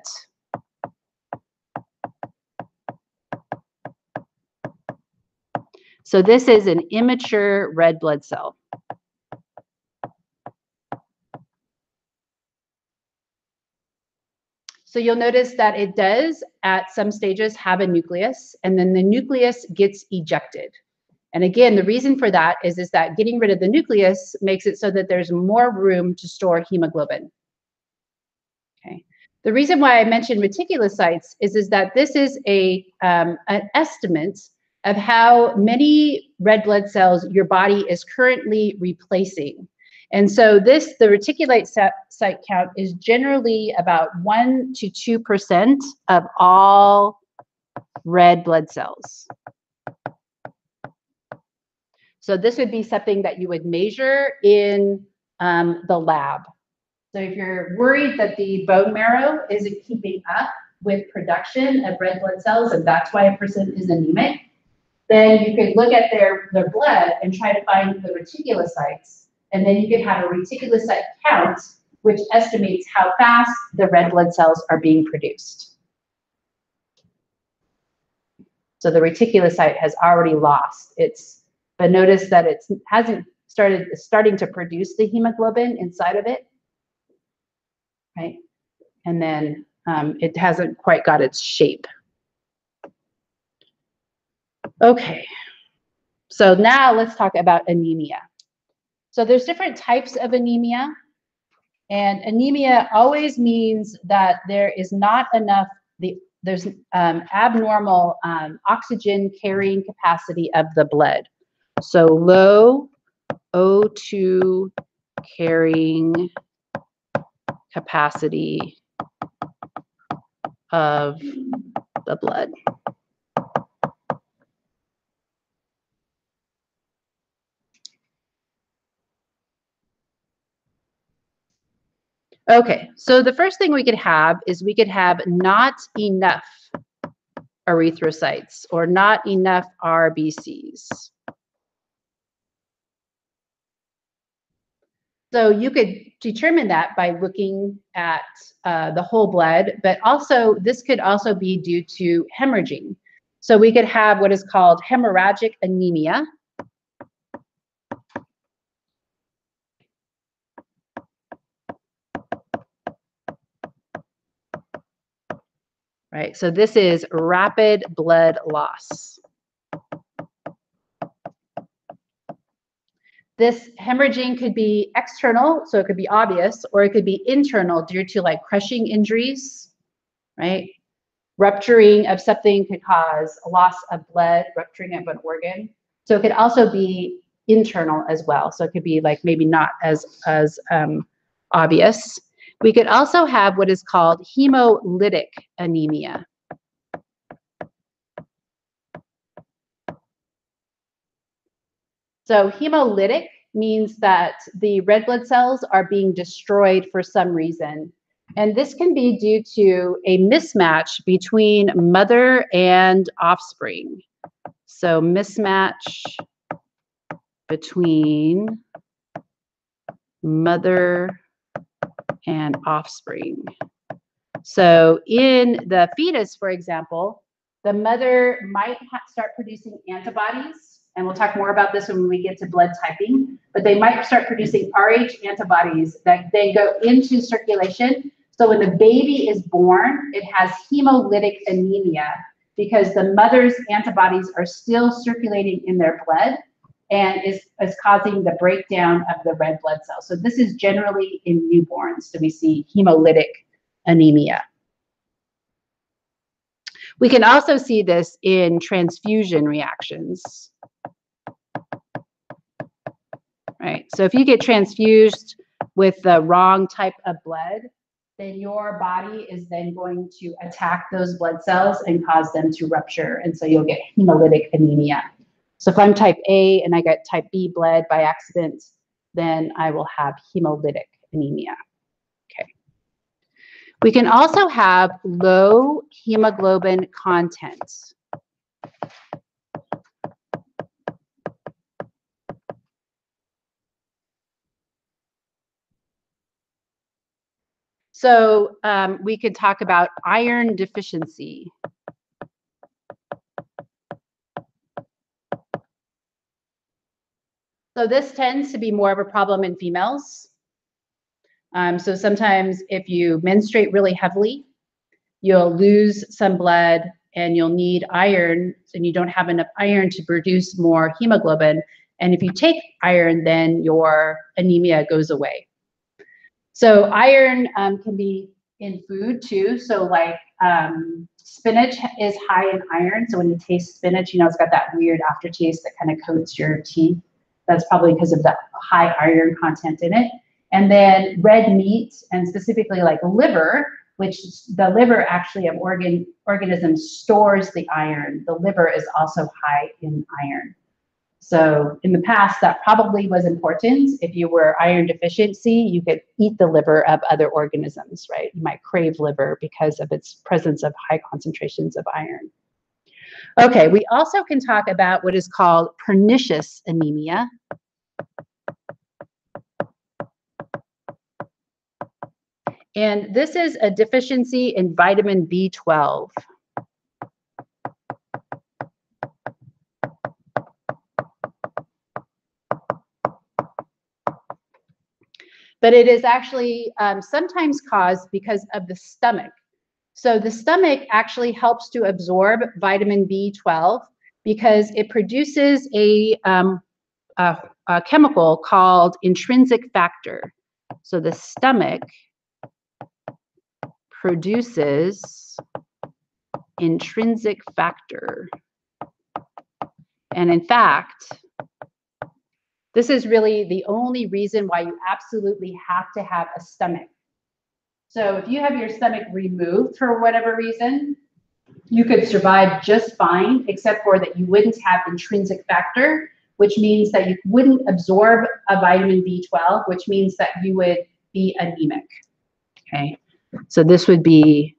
So this is an immature red blood cell. So you'll notice that it does at some stages have a nucleus, and then the nucleus gets ejected. And again, the reason for that is that getting rid of the nucleus makes it so that there's more room to store hemoglobin. Okay. The reason why I mentioned reticulocytes is that this is an estimate of how many red blood cells your body is currently replacing. And so the reticulocyte count is generally about 1 to 2% of all red blood cells. So this would be something that you would measure in the lab. So if you're worried that the bone marrow isn't keeping up with production of red blood cells, and that's why a person is anemic, then you could look at their blood and try to find the reticulocytes. And then you could have a reticulocyte count, which estimates how fast the red blood cells are being produced. So the reticulocyte has already lost its, but notice that it hasn't starting to produce the hemoglobin inside of it, right? And then it hasn't quite got its shape. Okay, so now let's talk about anemia. So there's different types of anemia, and anemia always means that there is not enough, there's abnormal oxygen carrying capacity of the blood. So low O2 carrying capacity of the blood. Okay, so the first thing we could have is we could have not enough erythrocytes or not enough RBCs. So you could determine that by looking at the whole blood, but also this could also be due to hemorrhaging. So we could have what is called hemorrhagic anemia. Right, so this is rapid blood loss. This hemorrhaging could be external, so it could be obvious, or it could be internal due to like crushing injuries, right? Rupturing of something could cause a loss of blood, rupturing of an organ. So it could also be internal as well. So it could be like maybe not as obvious. We could also have what is called hemolytic anemia. So hemolytic means that the red blood cells are being destroyed for some reason. And this can be due to a mismatch between mother and offspring. So mismatch between mother and offspring. So in the fetus, for example, the mother might start producing antibodies, and we'll talk more about this when we get to blood typing, but they might start producing Rh antibodies that then go into circulation. So when the baby is born, it has hemolytic anemia because the mother's antibodies are still circulating in their blood and is causing the breakdown of the red blood cells. So this is generally in newborns that we see hemolytic anemia. We can also see this in transfusion reactions. Right, so if you get transfused with the wrong type of blood, then your body is then going to attack those blood cells and cause them to rupture, and so you'll get hemolytic anemia. So if I'm type A and I get type B blood by accident, then I will have hemolytic anemia. Okay. We can also have low hemoglobin content. So we could talk about iron deficiency. So this tends to be more of a problem in females. So sometimes if you menstruate really heavily, you'll lose some blood and you'll need iron, and you don't have enough iron to produce more hemoglobin. And if you take iron, then your anemia goes away. So iron can be in food too. So like spinach is high in iron. So when you taste spinach, you know, it's got that weird aftertaste that kind of coats your teeth. That's probably because of the high iron content in it. And then red meat, and specifically like liver, which the liver actually of organisms stores the iron. The liver is also high in iron. So in the past, that probably was important. If you were iron deficiency, you could eat the liver of other organisms, right? You might crave liver because of its presence of high concentrations of iron. Okay, we also can talk about what is called pernicious anemia. And this is a deficiency in vitamin B12. But it is actually sometimes caused because of the stomach. So the stomach actually helps to absorb vitamin B12 because it produces a chemical called intrinsic factor. So the stomach produces intrinsic factor. And in fact, this is really the only reason why you absolutely have to have a stomach. So if you have your stomach removed for whatever reason, you could survive just fine, except for that you wouldn't have intrinsic factor, which means that you wouldn't absorb a vitamin B12, which means that you would be anemic. Okay, so this would be,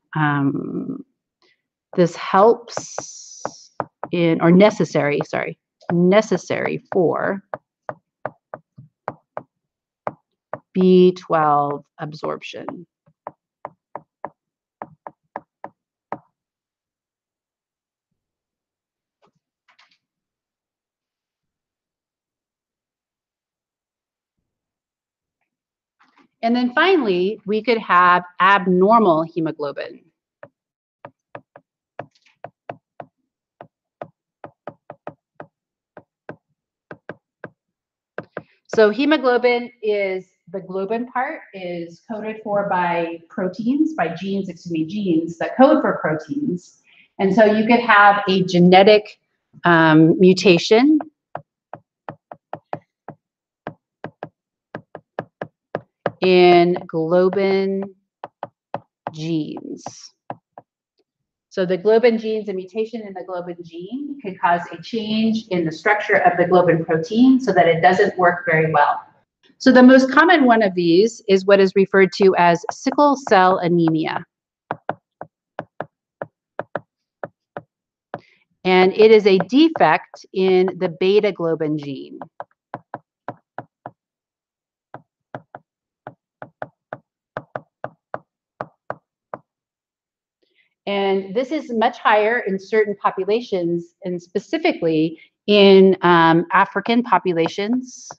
this helps in, or necessary, sorry, necessary for B12 absorption. And then finally, we could have abnormal hemoglobin. So hemoglobin is, the globin part is coded for by proteins, by genes, genes that code for proteins. And so you could have a genetic mutation in globin genes. So the globin genes, a mutation in the globin gene can cause a change in the structure of the globin protein so that it doesn't work very well. So the most common one of these is what is referred to as sickle cell anemia. And it is a defect in the beta globin gene. And this is much higher in certain populations, and specifically in African populations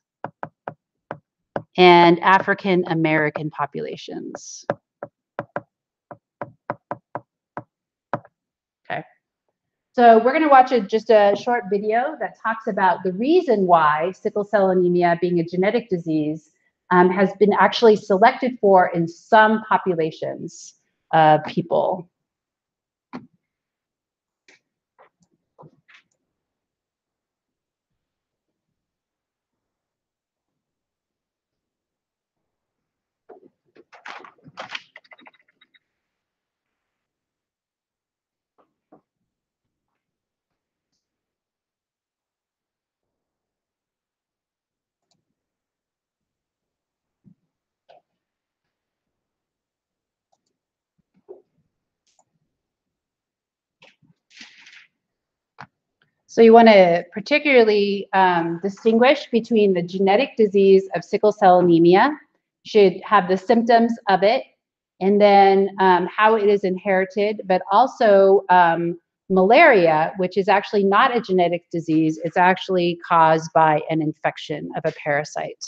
and African American populations. Okay. So we're going to watch just a short video that talks about the reason why sickle cell anemia, being a genetic disease, has been actually selected for in some populations of people. So you want to particularly distinguish between the genetic disease of sickle cell anemia, should have the symptoms of it, and then how it is inherited, but also malaria, which is actually not a genetic disease. It's actually caused by an infection of a parasite.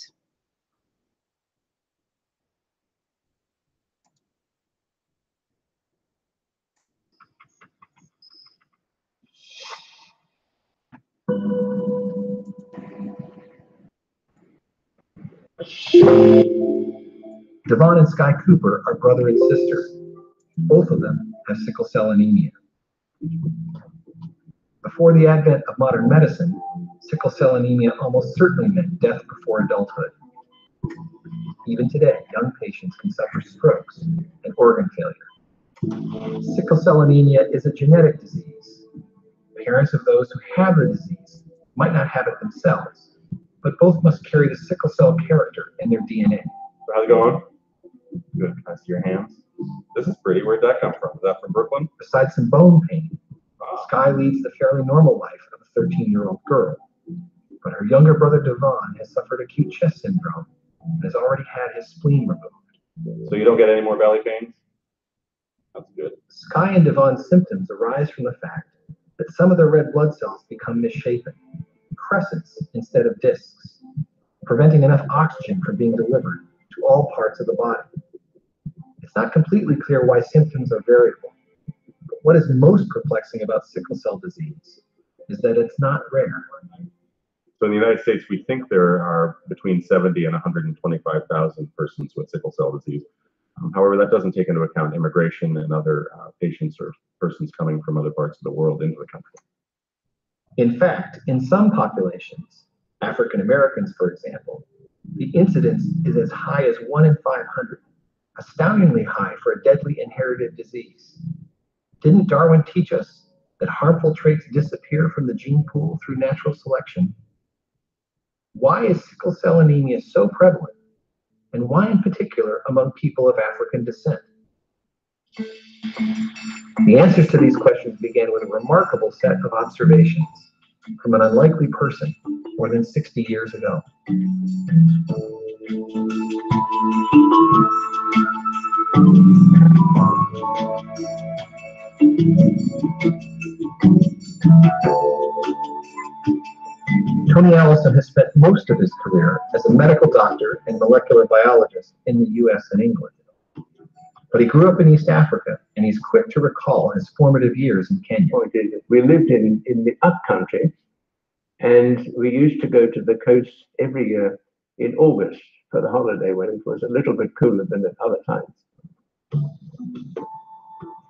Devon and Sky Cooper are brother and sister. Both of them have sickle cell anemia. Before the advent of modern medicine, sickle cell anemia almost certainly meant death before adulthood. Even today, young patients can suffer strokes and organ failure. Sickle cell anemia is a genetic disease. Parents of those who have the disease might not have it themselves, but both must carry the sickle cell character in their DNA. How's it going? Good. Can I see your hands? This is pretty. Where'd that come from? Is that from Brooklyn? Besides some bone pain, Wow. Sky leads the fairly normal life of a 13-year-old girl. But her younger brother Devon has suffered acute chest syndrome and has already had his spleen removed. So you don't get any more belly pains? That's good. Sky and Devon's symptoms arise from the fact that some of their red blood cells become misshapen, crescents instead of discs, preventing enough oxygen from being delivered to all parts of the body. It's not completely clear why symptoms are variable, but what is most perplexing about sickle cell disease is that it's not rare. So in the United States, we think there are between 70 and 125,000 persons with sickle cell disease. However, that doesn't take into account immigration and other patients or persons coming from other parts of the world into the country. In fact, in some populations, African Americans, for example, the incidence is as high as 1 in 500, astoundingly high for a deadly inherited disease. Didn't Darwin teach us that harmful traits disappear from the gene pool through natural selection? Why is sickle cell anemia so prevalent, and why in particular among people of African descent? The answers to these questions began with a remarkable set of observations from an unlikely person more than 60 years ago. Tony Allison has spent most of his career as a medical doctor and molecular biologist in the US and England. But he grew up in East Africa, and he's quick to recall his formative years in Kenya. We lived in the upcountry, and we used to go to the coast every year in August for the holiday when it was a little bit cooler than at other times.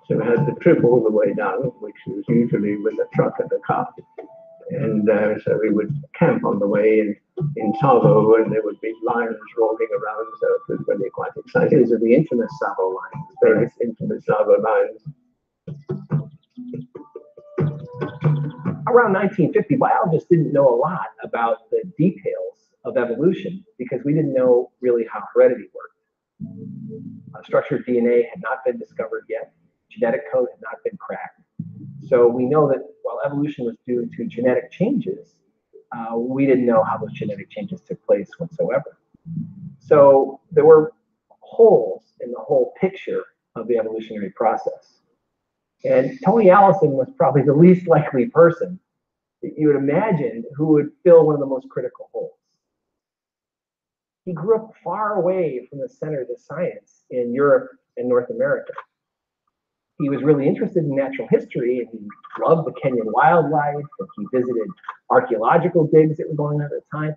So we had the trip all the way down, which was usually with a truck and a car. And so we would camp on the way in Tsavo, and there would be lions rolling around, so it was really quite exciting. These are the infamous Tsavo lions, famous infamous Tsavo lions. Around 1950, biologists didn't know a lot about the details of evolution because we didn't know really how heredity worked. Structured DNA had not been discovered yet. Genetic code had not been cracked. So we know that while evolution was due to genetic changes, we didn't know how those genetic changes took place whatsoever. So there were holes in the whole picture of the evolutionary process. And Tony Allison was probably the least likely person that you would imagine who would fill one of the most critical holes. He grew up far away from the center of the science in Europe and North America. He was really interested in natural history, and he loved the Kenyan wildlife, and he visited archaeological digs that were going on at the time.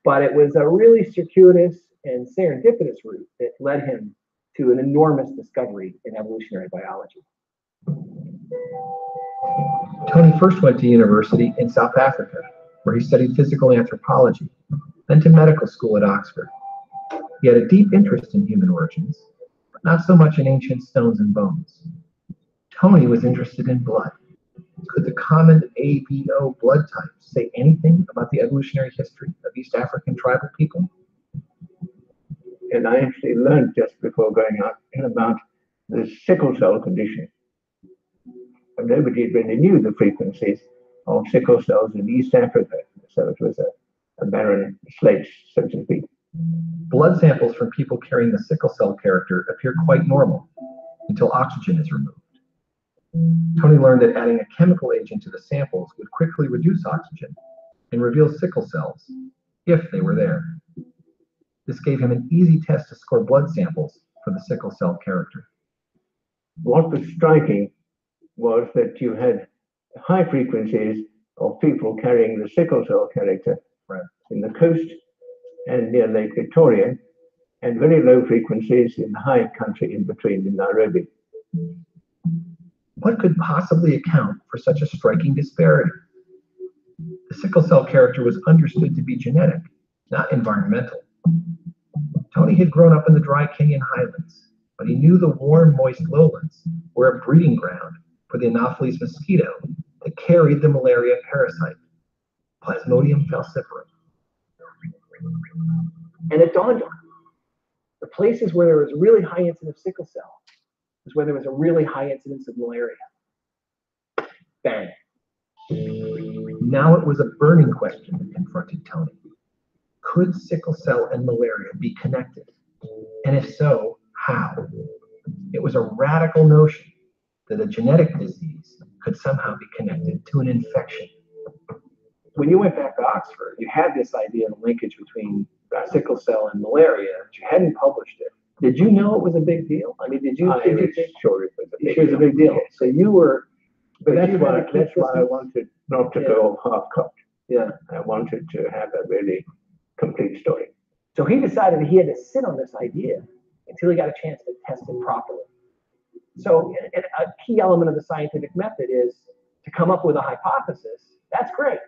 But it was a really circuitous and serendipitous route that led him to an enormous discovery in evolutionary biology. Tony first went to university in South Africa, where he studied physical anthropology, then to medical school at Oxford. He had a deep interest in human origins, but not so much in ancient stones and bones. Tony was interested in blood. Could the common ABO blood type say anything about the evolutionary history of East African tribal people? And I actually learned just before going out about the sickle cell condition. And nobody really knew the frequencies of sickle cells in East Africa. So it was a barren slate, so to speak. Blood samples from people carrying the sickle cell character appear quite normal until oxygen is removed. Tony learned that adding a chemical agent to the samples would quickly reduce oxygen and reveal sickle cells, if they were there. This gave him an easy test to score blood samples for the sickle cell character. What was striking was that you had high frequencies of people carrying the sickle cell character in the coast and near Lake Victoria, and very low frequencies in the high country in between in Nairobi. What could possibly account for such a striking disparity? The sickle cell character was understood to be genetic, not environmental. Tony had grown up in the dry Kenyan highlands, but he knew the warm, moist lowlands were a breeding ground for the Anopheles mosquito that carried the malaria parasite, Plasmodium falciparum. And it dawned on him, the places where there was a really high incidence of sickle cell was where there was a really high incidence of malaria. Bang. Now it was a burning question that confronted Tony. Could sickle cell and malaria be connected? And if so, how? It was a radical notion that a genetic disease could somehow be connected to an infection. When you went back to Oxford, you had this idea of linkage between sickle cell and malaria, but you hadn't published it. Did you know it was a big deal? I mean, did you think Sure, it was a big it was a big deal? So you were, But that's you why had to keep this I wanted not to go half-cocked. Yeah. I wanted to have a really complete story. So he decided that he had to sit on this idea until he got a chance to test it properly. So and a key element of the scientific method is to come up with a hypothesis. That's great.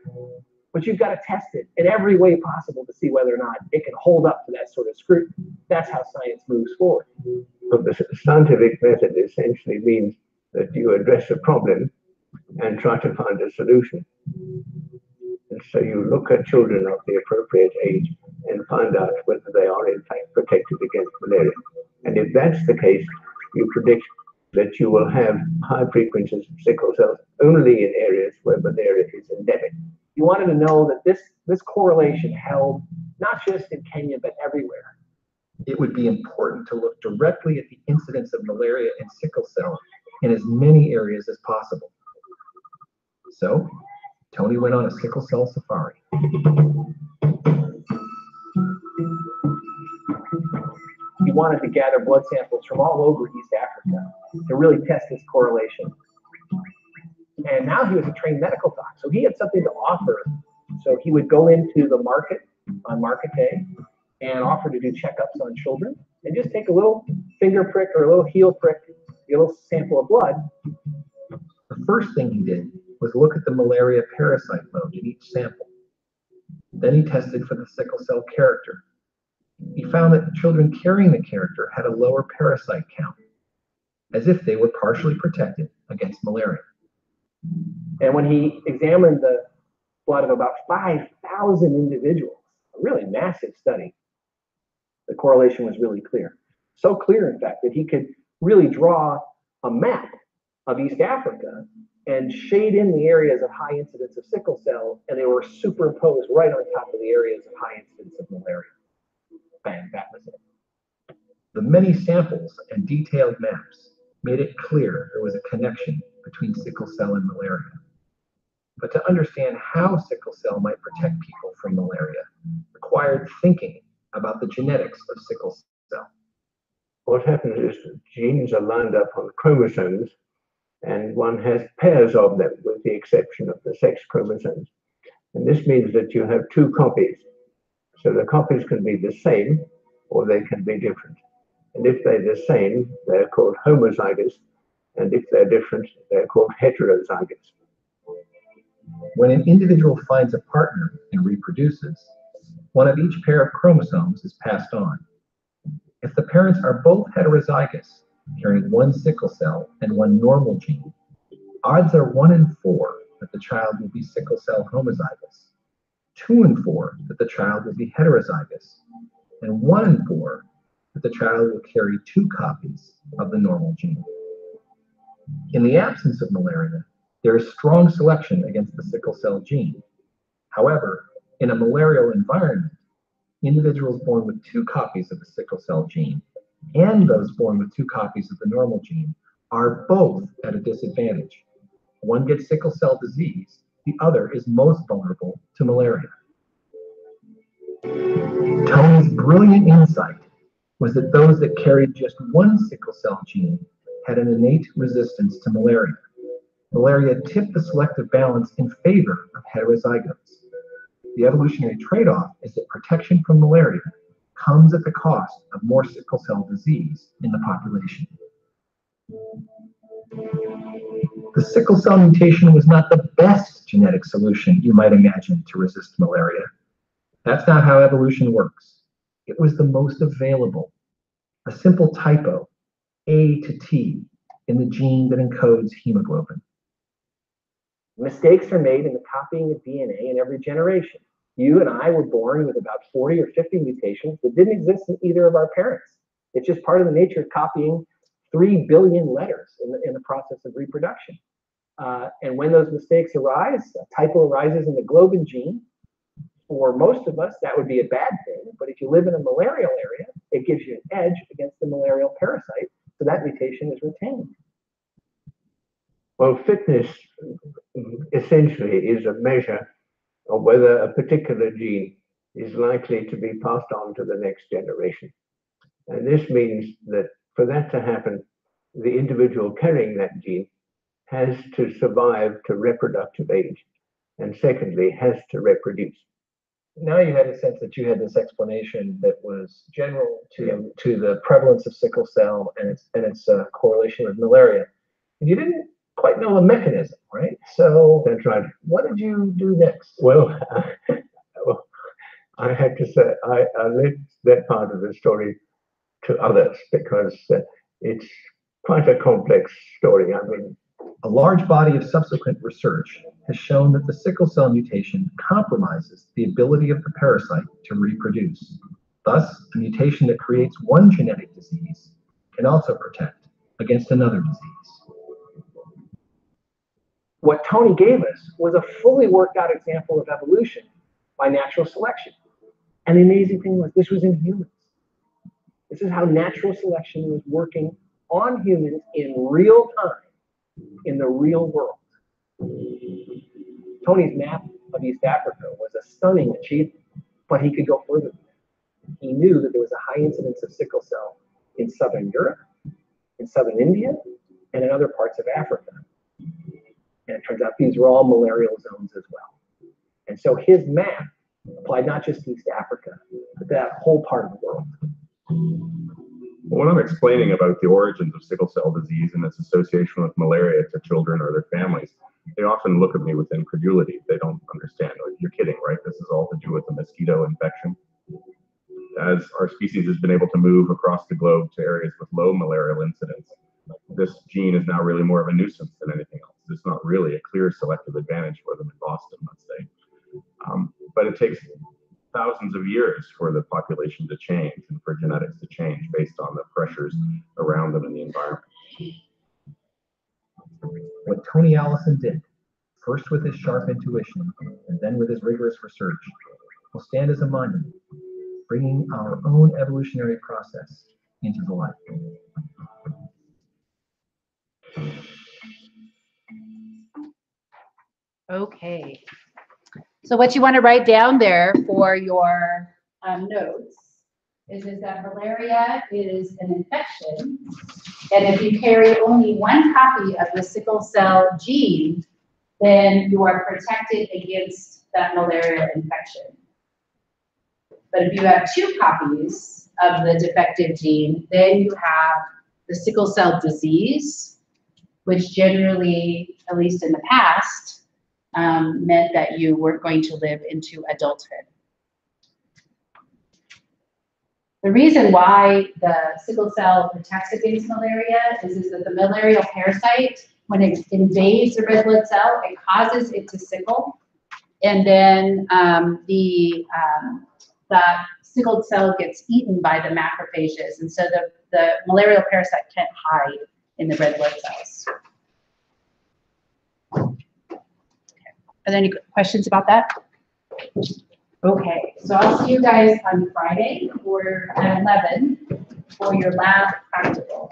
But you've got to test it in every way possible to see whether or not it can hold up to that sort of scrutiny. That's how science moves forward. So the scientific method essentially means that you address a problem and try to find a solution. And so you look at children of the appropriate age and find out whether they are in fact protected against malaria. And if that's the case, you predict that you will have high frequencies of sickle cells only in areas where malaria is endemic. You wanted to know that this correlation held not just in Kenya, but everywhere. It would be important to look directly at the incidence of malaria and sickle cell in as many areas as possible. So, Tony went on a sickle cell safari. He wanted to gather blood samples from all over East Africa to really test this correlation. And now he was a trained medical doc, so he had something to offer. So he would go into the market on market day and offer to do checkups on children and just take a little finger prick or a little heel prick, a little sample of blood. The first thing he did was look at the malaria parasite load in each sample. Then he tested for the sickle cell character. He found that children carrying the character had a lower parasite count, as if they were partially protected against malaria. And when he examined the blood of about 5,000 individuals, a really massive study, the correlation was really clear. So clear, in fact, that he could really draw a map of East Africa and shade in the areas of high incidence of sickle cell, and they were superimposed right on top of the areas of high incidence of malaria. Bang, that was it. The many samples and detailed maps made it clear there was a connection between sickle cell and malaria. But to understand how sickle cell might protect people from malaria required thinking about the genetics of sickle cell. What happens is that genes are lined up on chromosomes, and one has pairs of them with the exception of the sex chromosomes. And this means that you have two copies. So the copies can be the same or they can be different. And if they're the same, they're called homozygous. And if they're different, they're called heterozygous. When an individual finds a partner and reproduces, one of each pair of chromosomes is passed on. If the parents are both heterozygous, carrying one sickle cell and one normal gene, odds are 1 in 4 that the child will be sickle cell homozygous, 2 in 4 that the child will be heterozygous, and 1 in 4 that the child will carry 2 copies of the normal gene. In the absence of malaria, there is strong selection against the sickle cell gene. However, in a malarial environment, individuals born with 2 copies of the sickle cell gene and those born with 2 copies of the normal gene are both at a disadvantage. One gets sickle cell disease, the other is most vulnerable to malaria. Tony's brilliant insight was that those that carried just one sickle cell gene had an innate resistance to malaria. malaria tipped the selective balance in favor of heterozygotes. The evolutionary trade-off is that protection from malaria comes at the cost of more sickle cell disease in the population. The sickle cell mutation was not the best genetic solution you might imagine to resist malaria. That's not how evolution works. It was the most available. A simple typo, A to T, in the gene that encodes hemoglobin. Mistakes are made in the copying of DNA in every generation. You and I were born with about 40 or 50 mutations that didn't exist in either of our parents. It's just part of the nature of copying 3 billion letters in the process of reproduction. And when those mistakes arise, a typo arises in the globin gene. For most of us, that would be a bad thing. But if you live in a malarial area, it gives you an edge against the malarial parasite. So that mutation is retained. Well, fitness essentially is a measure of whether a particular gene is likely to be passed on to the next generation. And this means that for that to happen, the individual carrying that gene has to survive to reproductive age, and secondly, has to reproduce. Now you had a sense that you had this explanation that was general to the prevalence of sickle cell and its correlation with malaria. And you didn't quite know the mechanism, right? So That's right. what did you do next? Well, I have to say, I left that part of the story to others because it's quite a complex story. I mean, A large body of subsequent research has shown that the sickle cell mutation compromises the ability of the parasite to reproduce. Thus, a mutation that creates one genetic disease can also protect against another disease. What Tony gave us was a fully worked out example of evolution by natural selection. And the amazing thing was this was in humans. This is how natural selection was working on humans in real time, in the real world. Tony's map of East Africa was a stunning achievement, but he could go further than that. He knew that there was a high incidence of sickle cell in Southern Europe, in Southern India, and in other parts of Africa. And it turns out these were all malarial zones as well. And so his map applied not just to East Africa, but that whole part of the world. When I'm explaining about the origins of sickle cell disease and its association with malaria to children or their families, they often look at me with incredulity. They don't understand. Oh, you're kidding, right? This is all to do with a mosquito infection. As our species has been able to move across the globe to areas with low malarial incidence, this gene is now really more of a nuisance than anything else. It's not really a clear selective advantage for them in Boston, let's say. But it takes thousands of years for the population to change and for genetics to change based on the pressures around them in the environment. What Tony Allison did, first with his sharp intuition and then with his rigorous research, will stand as a monument, bringing our own evolutionary process into the light. Okay. So what you want to write down there for your notes is that malaria is an infection. And if you carry only one copy of the sickle cell gene, then you are protected against that malaria infection. But if you have 2 copies of the defective gene, then you have the sickle cell disease, which generally, at least in the past, meant that you weren't going to live into adulthood. The reason why the sickle cell protects against malaria is that the malarial parasite, when it invades the red blood cell, it causes it to sickle, and then that sickled cell gets eaten by the macrophages, and so the malarial parasite can't hide in the red blood cells. Are there any questions about that? Okay, so I'll see you guys on Friday at 11 for your lab practical.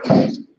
Bye.